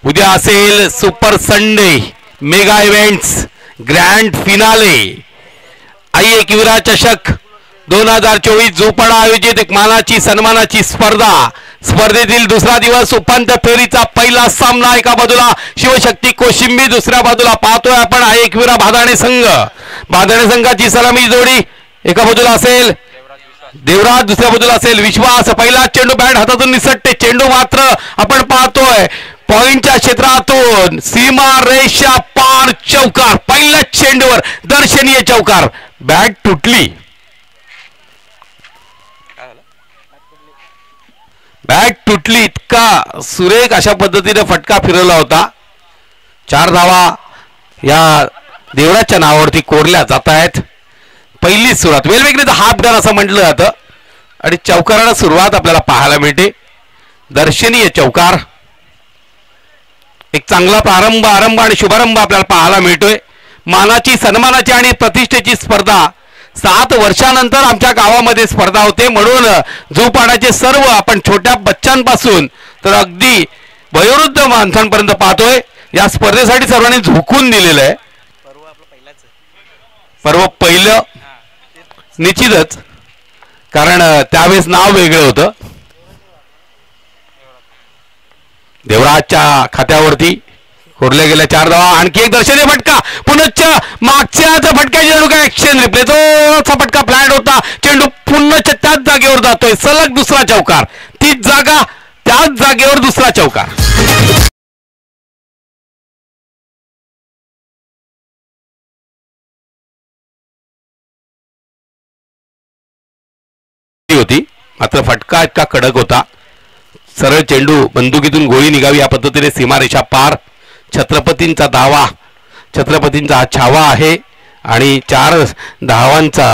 उद्या असेल super Sunday mega events grand finale Aai Ekvira चषक 2024 जोपाडा आयोजित एक मानाची सन्मानाची स्पर्धा। स्पर्धेतील दुसरा दिवस उपांत्य फेरीचा पहिला सामना। एका बाजूला शिवशक्ती कोशिंबी, दुसऱ्या बाजूला पाहतोय आपण आई एकविरा भादाणे संघ। भादाणे संघाची सलामी जोडी एका बाजूला असेल देवराज, दुसऱ्या बाजूला असेल विश्वास। पहिला चेंडू बॅट हातातून निसटते, चेंडू मात्र आपण पाहतोय पॉइंटच्या क्षेत्रातून सीमा रेषा पार चौकार। पहिल्या चेंडूवर दर्शनीय चौकार, बॅट तुटली, बॅट तुटली। इतका सुरेख अशा पद्धतीने फटका फिरवला होता। 4 धावा या देवराजच्या नावावरती कोरल्या जात आहेत। पहिली सुरुवात वेलवेगळीचा हाफ डन असं म्हटलं जातं आणि चौकाराला सुरुवात आपल्याला पाहायला मिळते। दर्शनीय चौकार, एक चांगला प्रारंभ आरंभ आणि शुभारंभ आपल्याला पाहायला मिळतोय। मानाची सन्मानाची आणि प्रतिष्ठेची स्पर्धा 7 वर्षानंतर आमच्या गावामध्ये स्पर्धा होते, म्हणून जोपाडाचे सर्व आपण छोट्या बच्चांपासून तर अगदी वयोवृद्ध माणसांपर्यंत पाहतोय। या स्पर्धेसाठी सर्वांनी झोकून दिलेलं आहे। पर्व पहिलं निश्चितच, कारण त्यावेळेस नाव वेगळं होतं। देवराजच्या खात्यावरती कोरले गेल्या 4 धावा। आणखी एक दर्शनीय फटका, पुनश्च मागच्याच फटक्याची जणू काय ऍक्शन रिप्ले, तो फटका फ्लॅट होता, चेंडू पुन्हा त्याच जागेवर जातोय, सलग दुसरा चौकार। तीच जागा त्याच जागेवर दुसरा चौकार होती, मात्र फटका इतका कडक होता, सरळ चेंडू बंदुकीतून गोळी निघावी या पद्धतीने सीमारेषा पार। छत्रपतींचा धावा, छत्रपतींचा हा छावा आहे आणि 4 धावांचा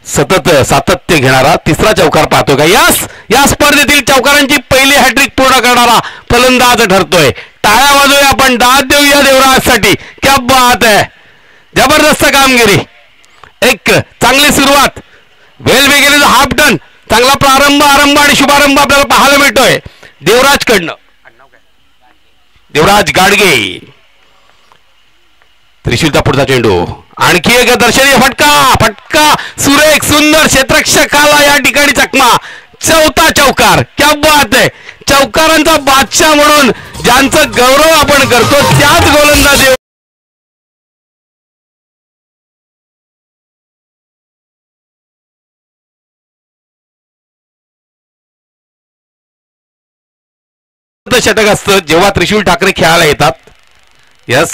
सतत सातत्य घेणारा तिसरा चौकार पाहतो का। या स्पर्धेतील चौकारांची पहिली हॅट्रिक पूर्ण करणारा फलंदाज ठरतोय। टाळ्या वाजवूया आपण, दाद देऊया देवराजसाठी। क्या बात है, जबरदस्त कामगिरी, एक चांगली सुरुवात, वेलवेगळीचा हाफ डन, चांगला प्रारंभ आरंभ आणि शुभारंभ आपल्याला पाहायला मिळतोय देवराजकडनं। देवराज गाडगे, त्रिशूलचा पुढचा चेंडू, आणखी एक दर्शनीय फटका, फटका सुरेख सुंदर, क्षेत्ररक्षकाला या ठिकाणी चकमा। चौथा चौकार, क्या बात आहे, चौकारांचा बादशाह म्हणून ज्यांचा गौरव आपण करतो त्याच गोलंदाज षटक असतं जेव्हा त्रिशूल ठाकरे खेळायला येतात। यस,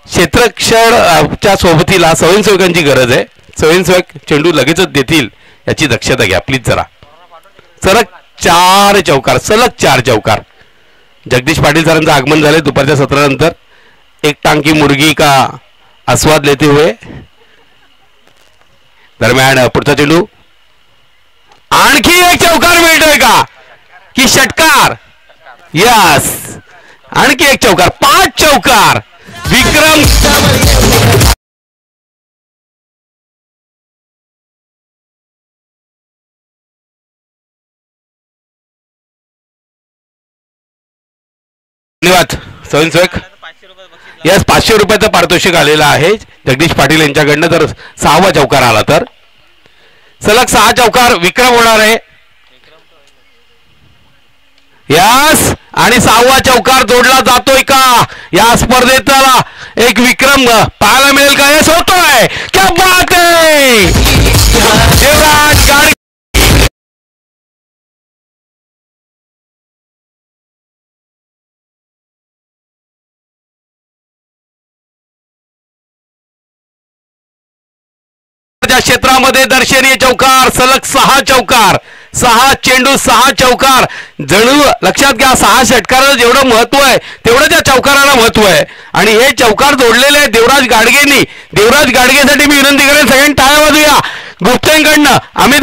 क्षेत्ररक्षणाच्या सोबतीला स्वयंसेवकांची गरज आहे। स्वयंसेवक चेंडू लगेचच देतील याची दक्षता घ्या प्लीज जरा। सलग 4 चौकार, सलग 4 चौकार। जगदीश पाटील सरांचं आगमन झाले दुपारच्या सत्रानंतर। एक टांकी मुर्गी का आस्वाद लेते हुए। दरम्यान पुढचा चेंडू, आणखी एक चौकार मिळतोय का की षटकार? यस, आणखी एक चौकार, 5 चौकार। विक्रम धन्यवाद स्वयंसेवक। यस, 500 रुपयाचं पारितोषिक आलेलं आहे जगदीश पाटील यांच्याकडनं। जर 6वा चौकार आला तर सलग 6 चौकार विक्रम होणार आहे। यस, आणि 6वा चौकार जोडला जातोय का या स्पर्धेतला एक विक्रम पाहायला मिळेल का? यस, होतोय, क्या बात आहे, देवराज गाडगे। क्षेत्रामध्ये दर्शनीय चौकार, सलग 6 चौकार, 6 चेंडू 6 चौकार। जणू लक्षात घ्या, 6 षटकाराला जेवढं महत्व आहे तेवढं त्या चौकाराला महत्व आहे आणि हे चौकार जोडलेले आहे देवराज गाडगेंनी। देवराज गाडगेसाठी मी विनंती करेन सगळ्यांनी टाळ्या वाजवूया। गुप्तेंकडनं अमित